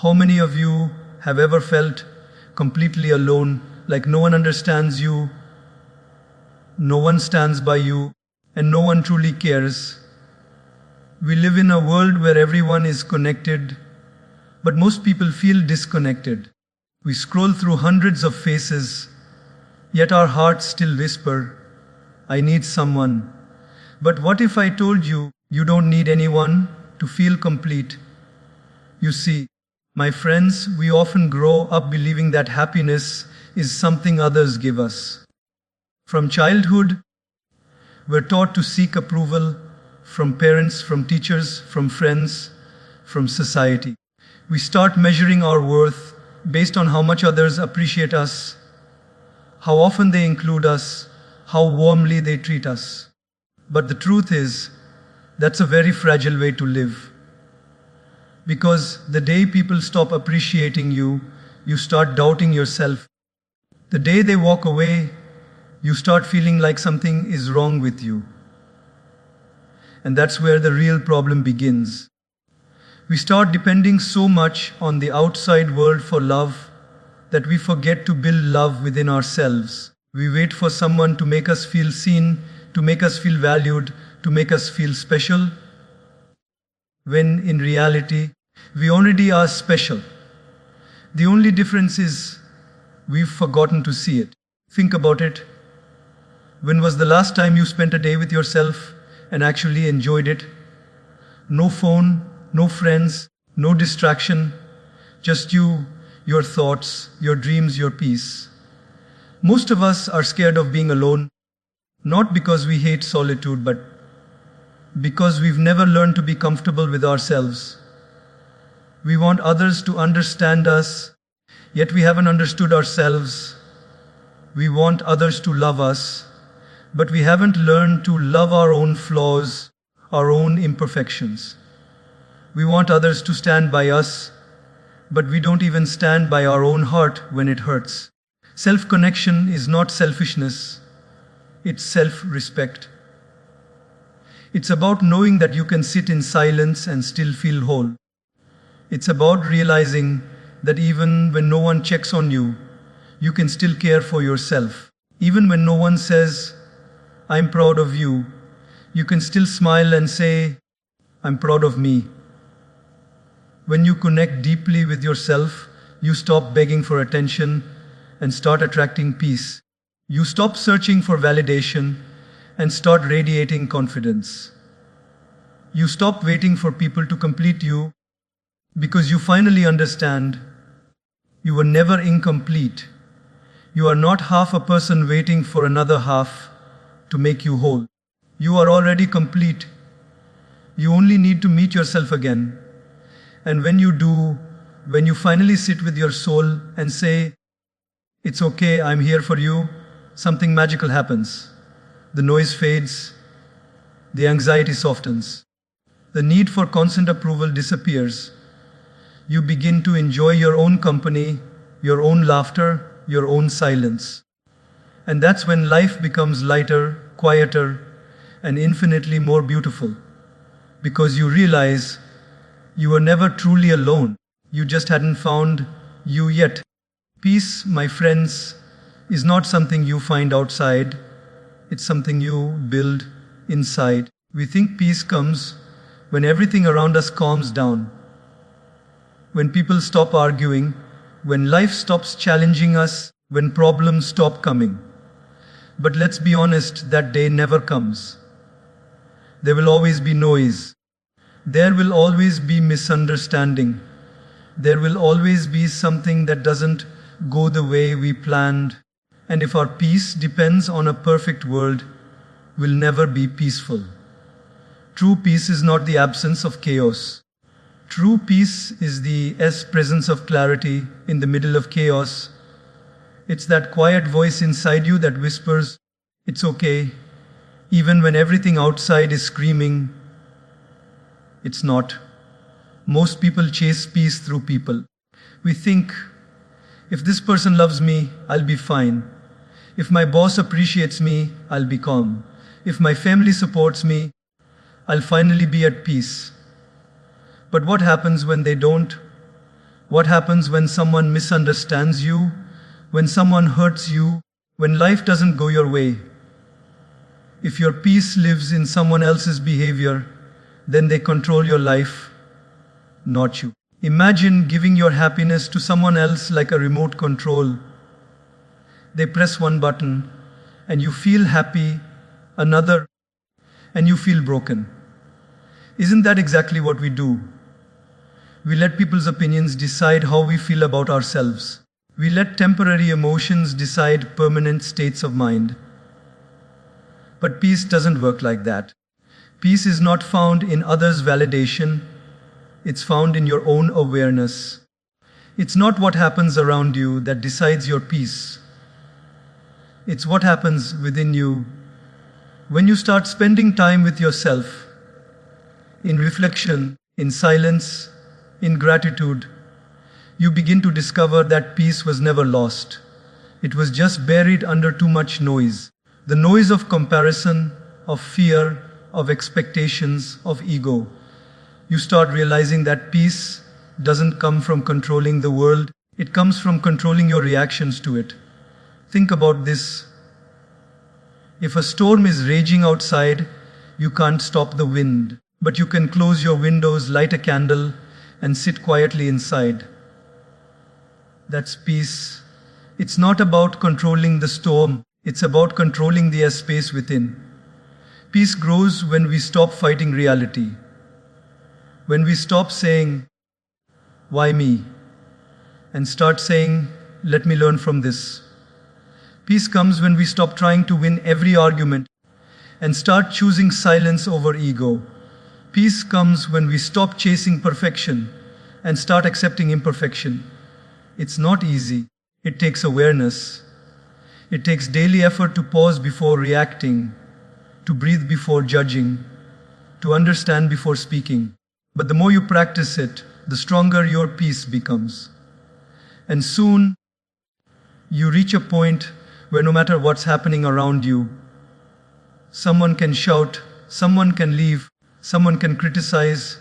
How many of you have ever felt completely alone, like no one understands you, no one stands by you, and no one truly cares? We live in a world where everyone is connected, but most people feel disconnected. We scroll through hundreds of faces, yet our hearts still whisper, I need someone. But what if I told you, you don't need anyone to feel complete? You see, my friends, we often grow up believing that happiness is something others give us. From childhood, we're taught to seek approval from parents, from teachers, from friends, from society. We start measuring our worth based on how much others appreciate us, how often they include us, how warmly they treat us. But the truth is, that's a very fragile way to live. Because the day people stop appreciating you, you start doubting yourself. The day they walk away, you start feeling like something is wrong with you. And that's where the real problem begins. We start depending so much on the outside world for love that we forget to build love within ourselves. We wait for someone to make us feel seen, to make us feel valued, to make us feel special, when in reality, we already are special. The only difference is we've forgotten to see it. Think about it. When was the last time you spent a day with yourself and actually enjoyed it? No phone, no friends, no distraction, just you, your thoughts, your dreams, your peace. Most of us are scared of being alone, not because we hate solitude, but because we've never learned to be comfortable with ourselves. We want others to understand us, yet we haven't understood ourselves. We want others to love us, but we haven't learned to love our own flaws, our own imperfections. We want others to stand by us, but we don't even stand by our own heart when it hurts. Self-connection is not selfishness, it's self-respect. It's about knowing that you can sit in silence and still feel whole. It's about realizing that even when no one checks on you, you can still care for yourself. Even when no one says, I'm proud of you, you can still smile and say, I'm proud of me. When you connect deeply with yourself, you stop begging for attention and start attracting peace. You stop searching for validation and start radiating confidence. You stop waiting for people to complete you because you finally understand you were never incomplete. You are not half a person waiting for another half to make you whole. You are already complete. You only need to meet yourself again. And when you do, when you finally sit with your soul and say, it's okay, I'm here for you, something magical happens. The noise fades, the anxiety softens, the need for constant approval disappears. You begin to enjoy your own company, your own laughter, your own silence. And that's when life becomes lighter, quieter, and infinitely more beautiful. Because you realize you were never truly alone. You just hadn't found you yet. Peace, my friends, is not something you find outside. It's something you build inside. We think peace comes when everything around us calms down. When people stop arguing, when life stops challenging us, when problems stop coming. But let's be honest, that day never comes. There will always be noise. There will always be misunderstanding. There will always be something that doesn't go the way we planned. And if our peace depends on a perfect world, we'll never be peaceful. True peace is not the absence of chaos. True peace is the presence of clarity in the middle of chaos. It's that quiet voice inside you that whispers, it's okay, even when everything outside is screaming, it's not. Most people chase peace through people. We think, if this person loves me, I'll be fine. If my boss appreciates me, I'll be calm. If my family supports me, I'll finally be at peace. But what happens when they don't? What happens when someone misunderstands you, when someone hurts you, when life doesn't go your way? If your peace lives in someone else's behavior, then they control your life, not you. Imagine giving your happiness to someone else like a remote control. They press one button and you feel happy, another, and you feel broken. Isn't that exactly what we do? We let people's opinions decide how we feel about ourselves. We let temporary emotions decide permanent states of mind. But peace doesn't work like that. Peace is not found in others' validation. It's found in your own awareness. It's not what happens around you that decides your peace. It's what happens within you. When you start spending time with yourself, in reflection, in silence, in gratitude, you begin to discover that peace was never lost. It was just buried under too much noise. The noise of comparison, of fear, of expectations, of ego. You start realizing that peace doesn't come from controlling the world, it comes from controlling your reactions to it. Think about this. If a storm is raging outside, you can't stop the wind, but you can close your windows, light a candle, and sit quietly inside. That's peace. It's not about controlling the storm, it's about controlling the space within. Peace grows when we stop fighting reality. When we stop saying, "Why me?" and start saying, "Let me learn from this." Peace comes when we stop trying to win every argument and start choosing silence over ego. Peace comes when we stop chasing perfection and start accepting imperfection. It's not easy. It takes awareness. It takes daily effort to pause before reacting, to breathe before judging, to understand before speaking. But the more you practice it, the stronger your peace becomes. And soon, you reach a point where no matter what's happening around you, someone can shout, someone can leave, someone can criticize,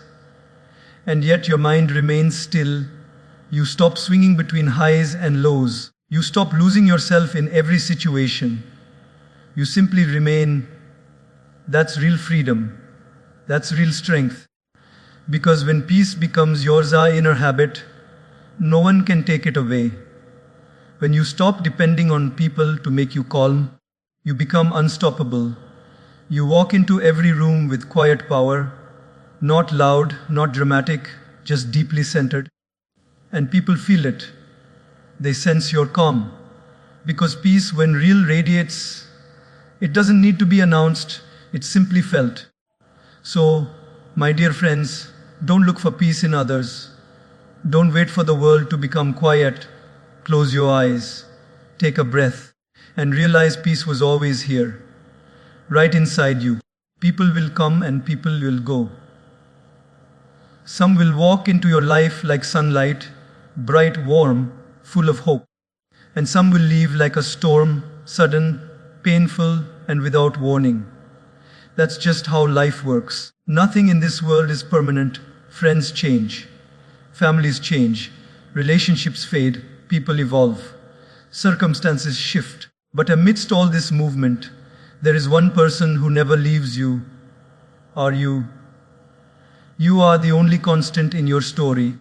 and yet your mind remains still. You stop swinging between highs and lows. You stop losing yourself in every situation. You simply remain. That's real freedom. That's real strength. Because when peace becomes yours, our inner habit, no one can take it away. When you stop depending on people to make you calm, you become unstoppable. You walk into every room with quiet power, not loud, not dramatic, just deeply centered. And people feel it. They sense your calm. Because peace, when real, radiates, it doesn't need to be announced, it's simply felt. So, my dear friends, don't look for peace in others. Don't wait for the world to become quiet. Close your eyes, take a breath, and realize peace was always here, right inside you. People will come and people will go. Some will walk into your life like sunlight, bright, warm, full of hope. And some will leave like a storm, sudden, painful, and without warning. That's just how life works. Nothing in this world is permanent. Friends change. Families change. Relationships fade. People evolve. Circumstances shift. But amidst all this movement, there is one person who never leaves you. Are you? You are the only constant in your story.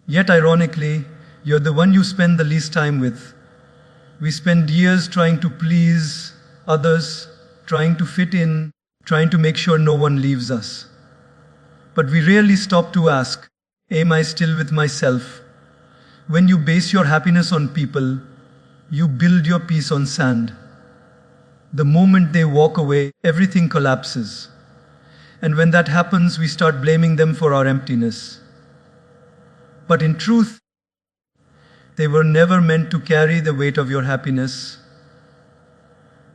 Yet ironically, you're the one you spend the least time with. We spend years trying to please others, trying to fit in, trying to make sure no one leaves us. But we rarely stop to ask, am I still with myself? When you base your happiness on people, you build your peace on sand. The moment they walk away, everything collapses. And when that happens, we start blaming them for our emptiness. But in truth, they were never meant to carry the weight of your happiness.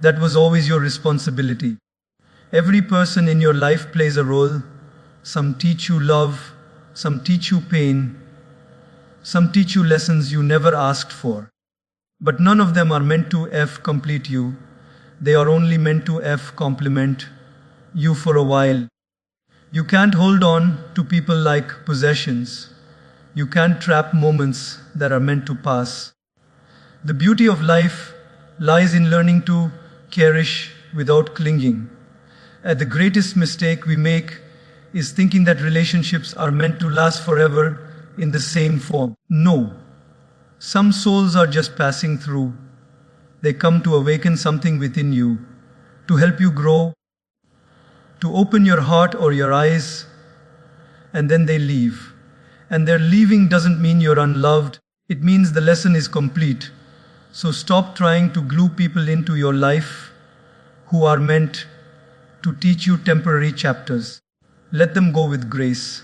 That was always your responsibility. Every person in your life plays a role. Some teach you love, some teach you pain, some teach you lessons you never asked for. But none of them are meant to complete you. They are only meant to complement you for a while. You can't hold on to people like possessions. You can't trap moments that are meant to pass. The beauty of life lies in learning to cherish without clinging. The greatest mistake we make is thinking that relationships are meant to last forever in the same form. No. Some souls are just passing through. They come to awaken something within you, to help you grow, to open your heart or your eyes, and then they leave. And their leaving doesn't mean you're unloved. It means the lesson is complete. So stop trying to glue people into your life who are meant to teach you temporary chapters. Let them go with grace.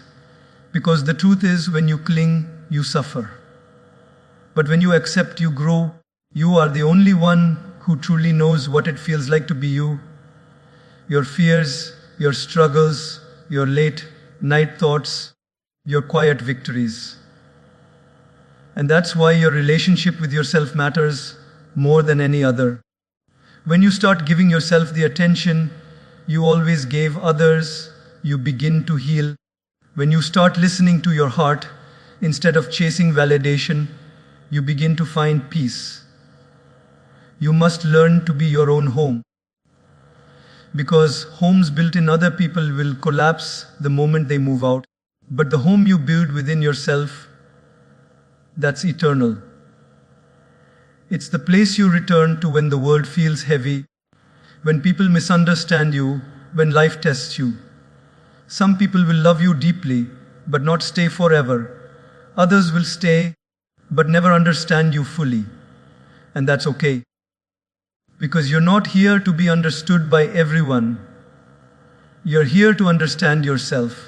Because the truth is, when you cling, you suffer. But when you accept, you grow. You are the only one who truly knows what it feels like to be you. Your fears, your struggles, your late night thoughts, your quiet victories. And that's why your relationship with yourself matters more than any other. When you start giving yourself the attention you always gave others, you begin to heal. When you start listening to your heart instead of chasing validation, you begin to find peace. You must learn to be your own home. Because homes built in other people will collapse the moment they move out. But the home you build within yourself, that's eternal. It's the place you return to when the world feels heavy, when people misunderstand you, when life tests you. Some people will love you deeply, but not stay forever. Others will stay, but never understand you fully. And that's okay. Because you're not here to be understood by everyone. You're here to understand yourself.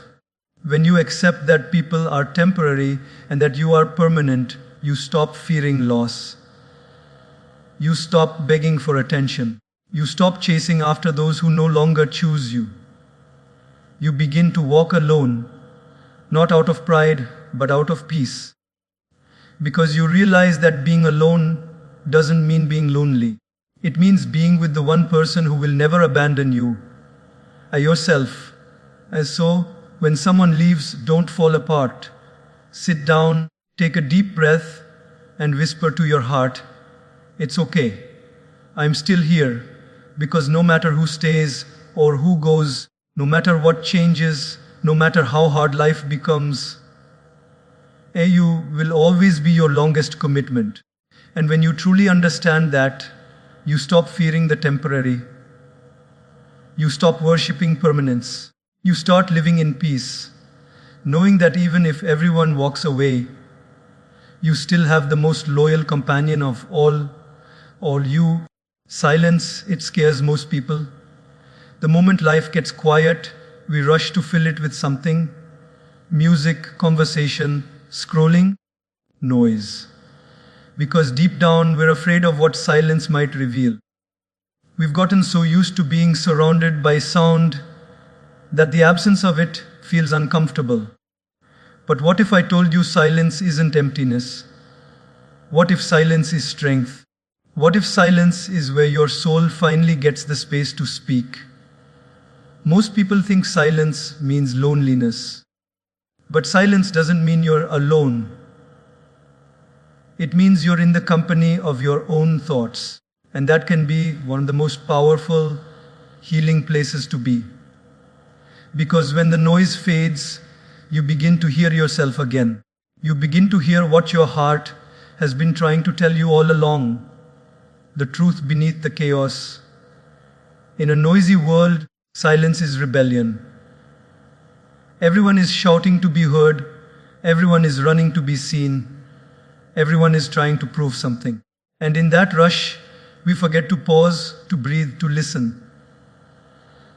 When you accept that people are temporary and that you are permanent, you stop fearing loss. You stop begging for attention. You stop chasing after those who no longer choose you. You begin to walk alone, not out of pride, but out of peace. Because you realize that being alone doesn't mean being lonely. It means being with the one person who will never abandon you, yourself. And so, when someone leaves, don't fall apart. Sit down, take a deep breath, and whisper to your heart, "It's okay. I'm still here." Because no matter who stays or who goes, no matter what changes, no matter how hard life becomes, you will always be your longest commitment. And when you truly understand that, you stop fearing the temporary. You stop worshipping permanence. You start living in peace, knowing that even if everyone walks away, you still have the most loyal companion of all you. Silence, it scares most people. The moment life gets quiet, we rush to fill it with something. Music, conversation, scrolling, noise. Because deep down, we're afraid of what silence might reveal. We've gotten so used to being surrounded by sound that the absence of it feels uncomfortable. But what if I told you silence isn't emptiness? What if silence is strength? What if silence is where your soul finally gets the space to speak? Most people think silence means loneliness. But silence doesn't mean you're alone. It means you're in the company of your own thoughts. And that can be one of the most powerful, healing places to be. Because when the noise fades, you begin to hear yourself again. You begin to hear what your heart has been trying to tell you all along. The truth beneath the chaos. In a noisy world, silence is rebellion. Everyone is shouting to be heard. Everyone is running to be seen. Everyone is trying to prove something. And in that rush, we forget to pause, to breathe, to listen.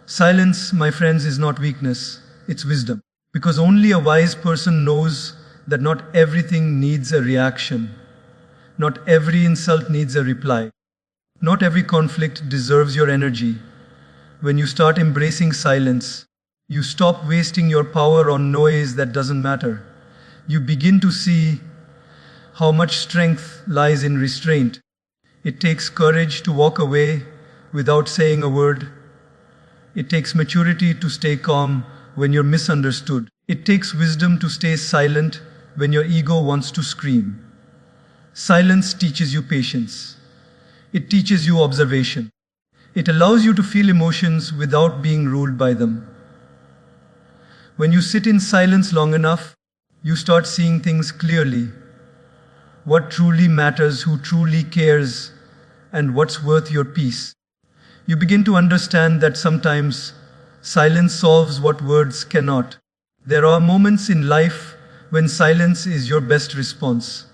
Silence, my friends, is not weakness, it's wisdom. Because only a wise person knows that not everything needs a reaction. Not every insult needs a reply. Not every conflict deserves your energy. When you start embracing silence, you stop wasting your power on noise that doesn't matter. You begin to see how much strength lies in restraint. It takes courage to walk away without saying a word. It takes maturity to stay calm when you're misunderstood. It takes wisdom to stay silent when your ego wants to scream. Silence teaches you patience. It teaches you observation. It allows you to feel emotions without being ruled by them. When you sit in silence long enough, you start seeing things clearly. What truly matters, who truly cares, and what's worth your peace. You begin to understand that sometimes silence solves what words cannot. There are moments in life when silence is your best response.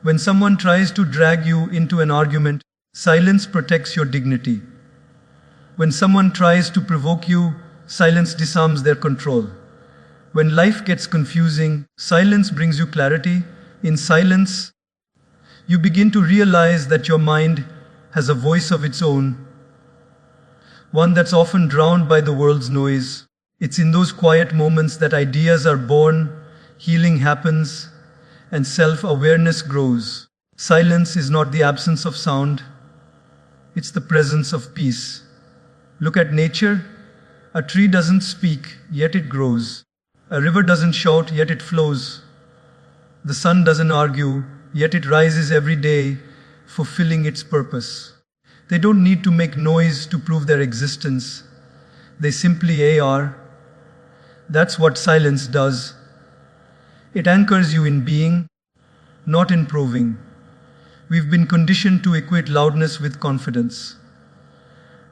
When someone tries to drag you into an argument, silence protects your dignity. When someone tries to provoke you, silence disarms their control. When life gets confusing, silence brings you clarity. In silence, you begin to realize that your mind has a voice of its own, one that's often drowned by the world's noise. It's in those quiet moments that ideas are born, healing happens, and self-awareness grows. Silence is not the absence of sound, it's the presence of peace. Look at nature. A tree doesn't speak, yet it grows. A river doesn't shout, yet it flows. The sun doesn't argue, yet it rises every day, fulfilling its purpose. They don't need to make noise to prove their existence. They simply are. That's what silence does. It anchors you in being, not in proving. We've been conditioned to equate loudness with confidence.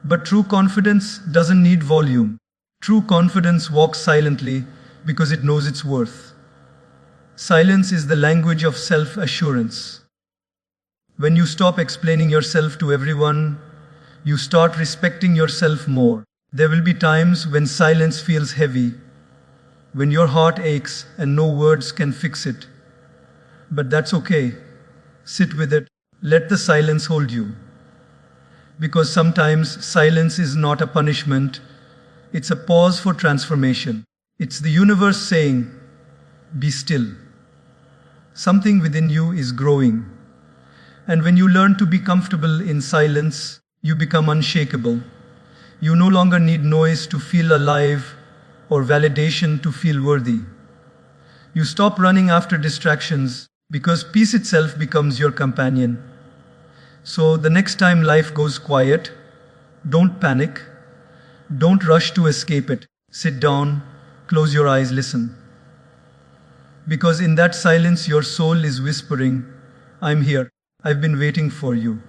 But true confidence doesn't need volume. True confidence walks silently because it knows its worth. Silence is the language of self-assurance. When you stop explaining yourself to everyone, you start respecting yourself more. There will be times when silence feels heavy, when your heart aches and no words can fix it. But that's okay. Sit with it. Let the silence hold you. Because sometimes silence is not a punishment, it's a pause for transformation. It's the universe saying, be still. Something within you is growing. And when you learn to be comfortable in silence, you become unshakable. You no longer need noise to feel alive or validation to feel worthy. You stop running after distractions because peace itself becomes your companion. So the next time life goes quiet, don't panic. Don't rush to escape it. Sit down, close your eyes, listen. Because in that silence, your soul is whispering, I'm here. I've been waiting for you.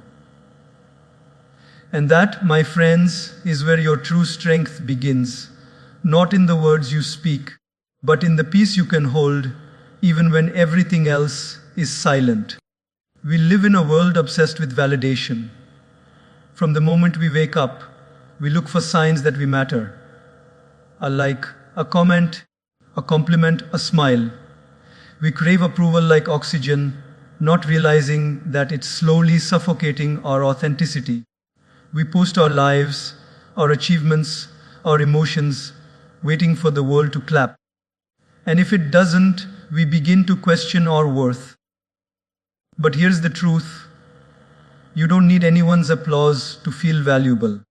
And that, my friends, is where your true strength begins. Not in the words you speak, but in the peace you can hold, even when everything else is silent. We live in a world obsessed with validation. From the moment we wake up, we look for signs that we matter. A like, a comment, a compliment, a smile. We crave approval like oxygen, not realizing that it's slowly suffocating our authenticity. We post our lives, our achievements, our emotions, waiting for the world to clap. And if it doesn't, we begin to question our worth. But here's the truth. You don't need anyone's applause to feel valuable.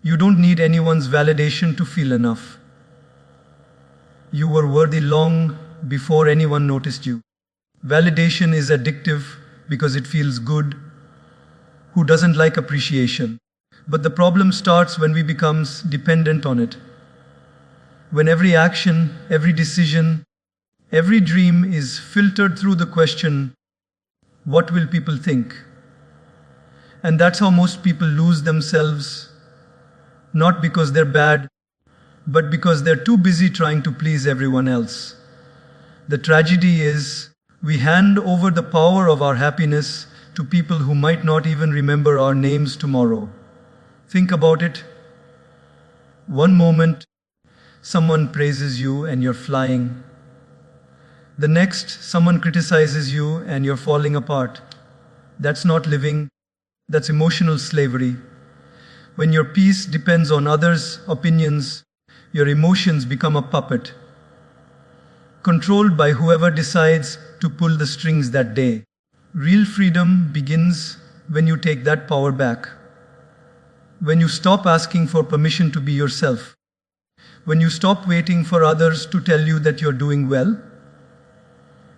You don't need anyone's validation to feel enough. You were worthy long before anyone noticed you. Validation is addictive because it feels good. Who doesn't like appreciation? But the problem starts when we become dependent on it. When every action, every decision, every dream is filtered through the question, what will people think? And that's how most people lose themselves, not because they're bad, but because they're too busy trying to please everyone else. The tragedy is, we hand over the power of our happiness to people who might not even remember our names tomorrow. Think about it. One moment, someone praises you and you're flying. The next, someone criticizes you and you're falling apart. That's not living. That's emotional slavery. When your peace depends on others' opinions, your emotions become a puppet, controlled by whoever decides to pull the strings that day. Real freedom begins when you take that power back. When you stop asking for permission to be yourself. When you stop waiting for others to tell you that you're doing well.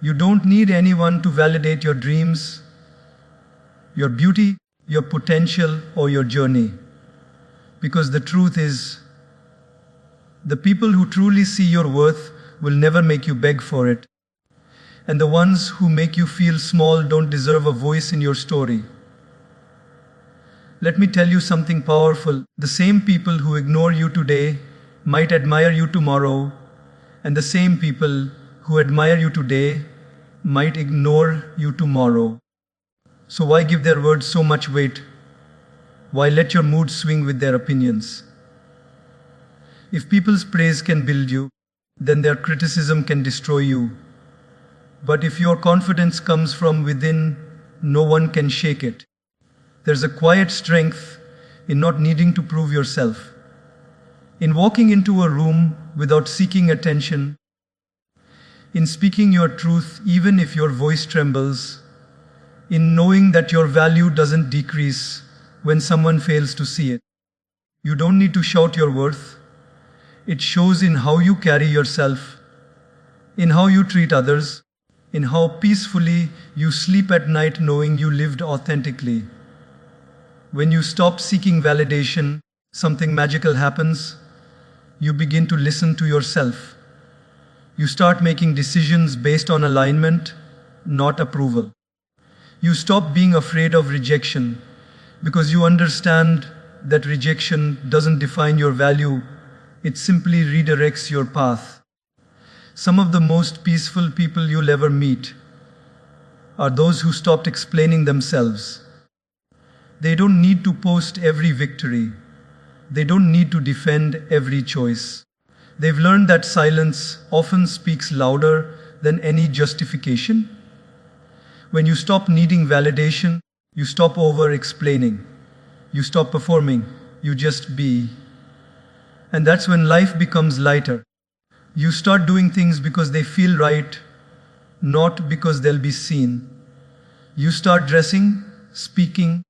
You don't need anyone to validate your dreams, your beauty, your potential, or your journey. Because the truth is, the people who truly see your worth will never make you beg for it. And the ones who make you feel small don't deserve a voice in your story. Let me tell you something powerful. The same people who ignore you today might admire you tomorrow, and the same people who admire you today might ignore you tomorrow. So why give their words so much weight? Why let your mood swing with their opinions? If people's praise can build you, then their criticism can destroy you. But if your confidence comes from within, no one can shake it. There's a quiet strength in not needing to prove yourself, in walking into a room without seeking attention, in speaking your truth even if your voice trembles, in knowing that your value doesn't decrease when someone fails to see it. You don't need to shout your worth. It shows in how you carry yourself, in how you treat others, in how peacefully you sleep at night knowing you lived authentically. When you stop seeking validation, something magical happens. You begin to listen to yourself. You start making decisions based on alignment, not approval. You stop being afraid of rejection because you understand that rejection doesn't define your value, it simply redirects your path. Some of the most peaceful people you'll ever meet are those who stopped explaining themselves. They don't need to post every victory. They don't need to defend every choice. They've learned that silence often speaks louder than any justification. When you stop needing validation, you stop over-explaining. You stop performing. You just be. And that's when life becomes lighter. You start doing things because they feel right, not because they'll be seen. You start dressing, speaking,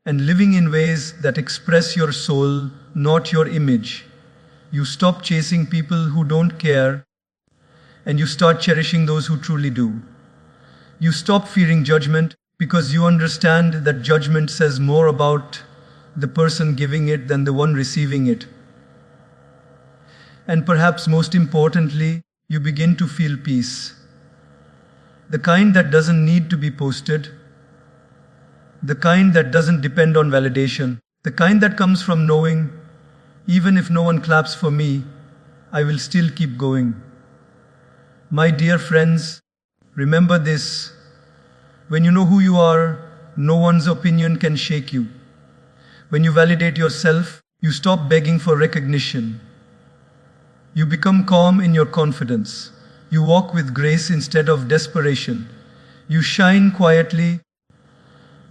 and living in ways that express your soul, not your image. You stop chasing people who don't care, and you start cherishing those who truly do. You stop fearing judgment because you understand that judgment says more about the person giving it than the one receiving it. And perhaps most importantly, you begin to feel peace. The kind that doesn't need to be posted, the kind that doesn't depend on validation, the kind that comes from knowing, even if no one claps for me, I will still keep going. My dear friends, remember this. When you know who you are, no one's opinion can shake you. When you validate yourself, you stop begging for recognition. You become calm in your confidence. You walk with grace instead of desperation. You shine quietly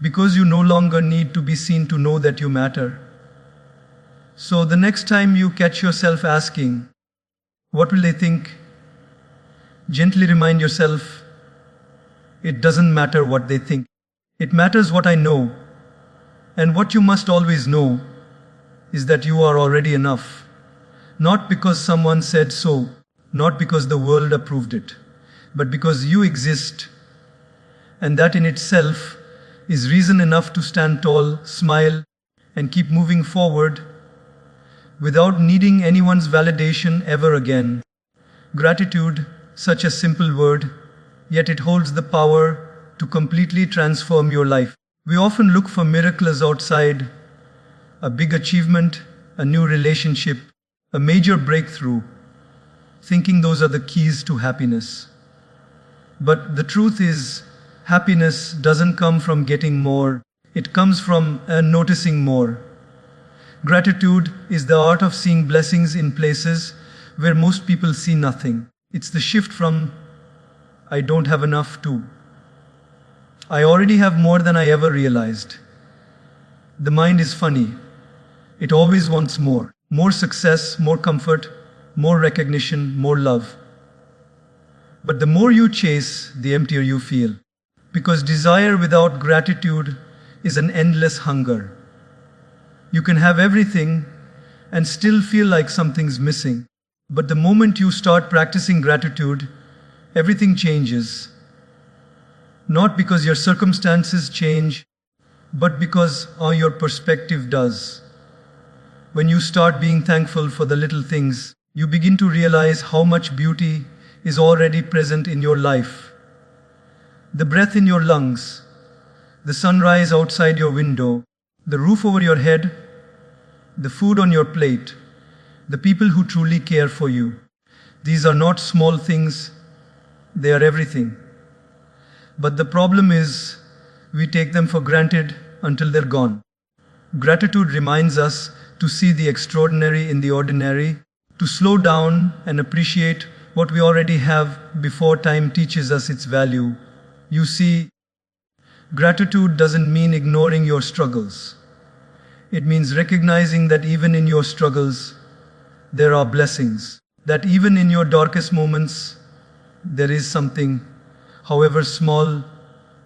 because you no longer need to be seen to know that you matter. So the next time you catch yourself asking, what will they think? Gently remind yourself, it doesn't matter what they think. It matters what I know. And what you must always know is that you are already enough. Not because someone said so, not because the world approved it, but because you exist. And that in itself is reason enough to stand tall, smile, and keep moving forward without needing anyone's validation ever again. Gratitude, such a simple word, yet it holds the power to completely transform your life. We often look for miracles outside, a big achievement, a new relationship, a major breakthrough, thinking those are the keys to happiness. But the truth is, happiness doesn't come from getting more, it comes from noticing more. Gratitude is the art of seeing blessings in places where most people see nothing. It's the shift from, I don't have enough to, I already have more than I ever realized. The mind is funny. It always wants more. More success, more comfort, more recognition, more love. But the more you chase, the emptier you feel. Because desire without gratitude is an endless hunger. You can have everything and still feel like something's missing. But the moment you start practicing gratitude, everything changes. Not because your circumstances change, but because your perspective does. When you start being thankful for the little things, you begin to realize how much beauty is already present in your life. The breath in your lungs, the sunrise outside your window, the roof over your head, the food on your plate, the people who truly care for you. These are not small things, they are everything. But the problem is, we take them for granted until they're gone. Gratitude reminds us to see the extraordinary in the ordinary, to slow down and appreciate what we already have before time teaches us its value. You see, gratitude doesn't mean ignoring your struggles. It means recognizing that even in your struggles, there are blessings. That even in your darkest moments, there is something, however small,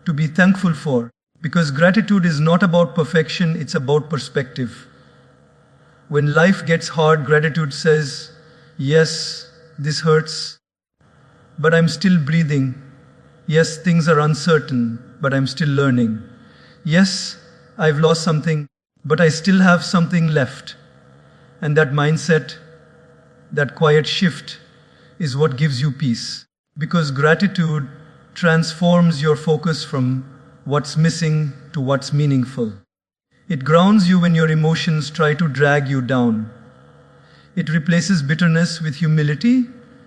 to be thankful for. Because gratitude is not about perfection, it's about perspective. When life gets hard, gratitude says, yes, this hurts, but I'm still breathing. Yes, things are uncertain, but I'm still learning. Yes, I've lost something, but I still have something left. And that mindset, that quiet shift, is what gives you peace. Because gratitude transforms your focus from what's missing to what's meaningful. It grounds you when your emotions try to drag you down. It replaces bitterness with humility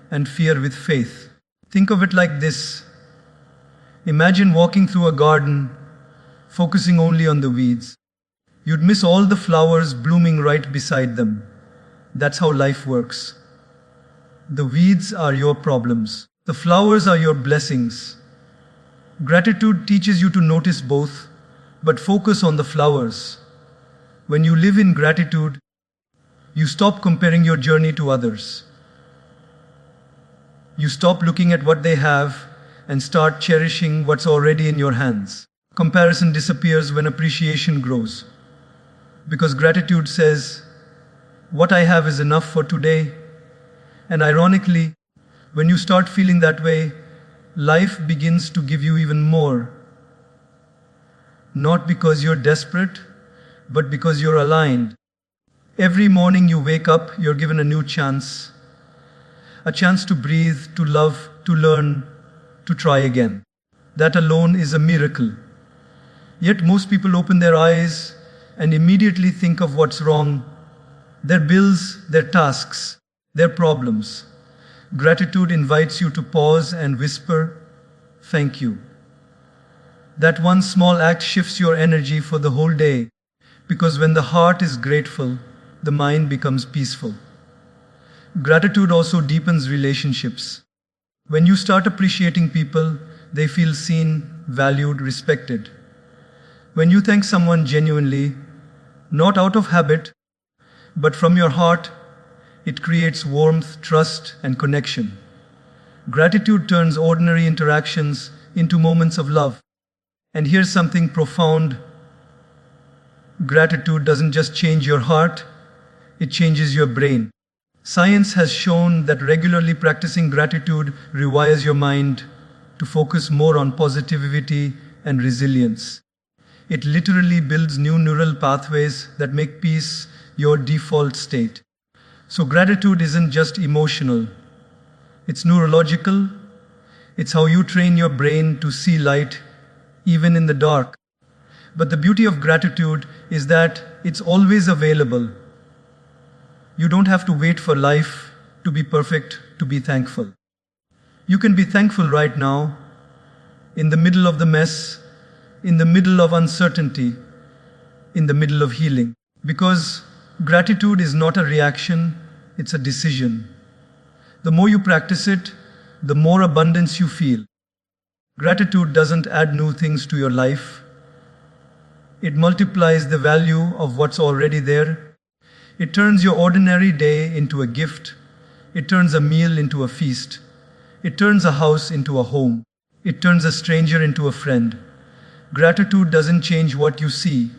and fear with faith. Think of it like this. Imagine walking through a garden, focusing only on the weeds. You'd miss all the flowers blooming right beside them. That's how life works. The weeds are your problems. The flowers are your blessings. Gratitude teaches you to notice both, but focus on the flowers. When you live in gratitude, you stop comparing your journey to others. You stop looking at what they have and start cherishing what's already in your hands. Comparison disappears when appreciation grows. Because gratitude says, what I have is enough for today. And ironically, when you start feeling that way, life begins to give you even more. Not because you're desperate, but because you're aligned. Every morning you wake up, you're given a new chance. A chance to breathe, to love, to learn, to try again. That alone is a miracle. Yet most people open their eyes and immediately think of what's wrong, their bills, their tasks, their problems. Gratitude invites you to pause and whisper, thank you. That one small act shifts your energy for the whole day, because when the heart is grateful, the mind becomes peaceful. Gratitude also deepens relationships. When you start appreciating people, they feel seen, valued, respected. When you thank someone genuinely, not out of habit, but from your heart, it creates warmth, trust, and connection. Gratitude turns ordinary interactions into moments of love. And here's something profound. Gratitude doesn't just change your heart, it changes your brain. Science has shown that regularly practicing gratitude rewires your mind to focus more on positivity and resilience. It literally builds new neural pathways that make peace your default state. So gratitude isn't just emotional, it's neurological. It's how you train your brain to see light even in the dark. But the beauty of gratitude is that it's always available. You don't have to wait for life to be perfect to be thankful. You can be thankful right now, in the middle of the mess, in the middle of uncertainty, in the middle of healing. Because gratitude is not a reaction, it's a decision. The more you practice it, the more abundance you feel. Gratitude doesn't add new things to your life. It multiplies the value of what's already there. It turns your ordinary day into a gift. It turns a meal into a feast. It turns a house into a home. It turns a stranger into a friend. Gratitude doesn't change what you see.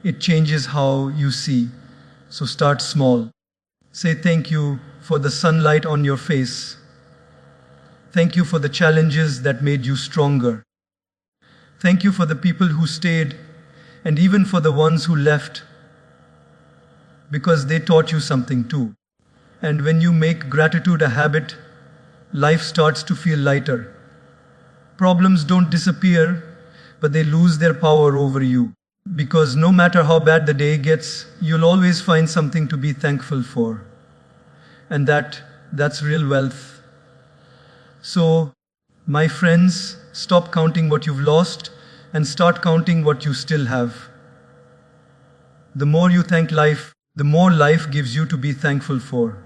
It changes how you see. So start small. Say thank you for the sunlight on your face. Thank you for the challenges that made you stronger. Thank you for the people who stayed, and even for the ones who left, because they taught you something too. And when you make gratitude a habit, life starts to feel lighter. Problems don't disappear, but they lose their power over you. Because no matter how bad the day gets, you'll always find something to be thankful for. And that's real wealth. So, my friends, stop counting what you've lost and start counting what you still have. The more you thank life, the more life gives you to be thankful for.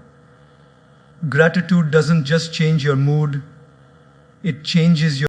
Gratitude doesn't just change your mood, it changes your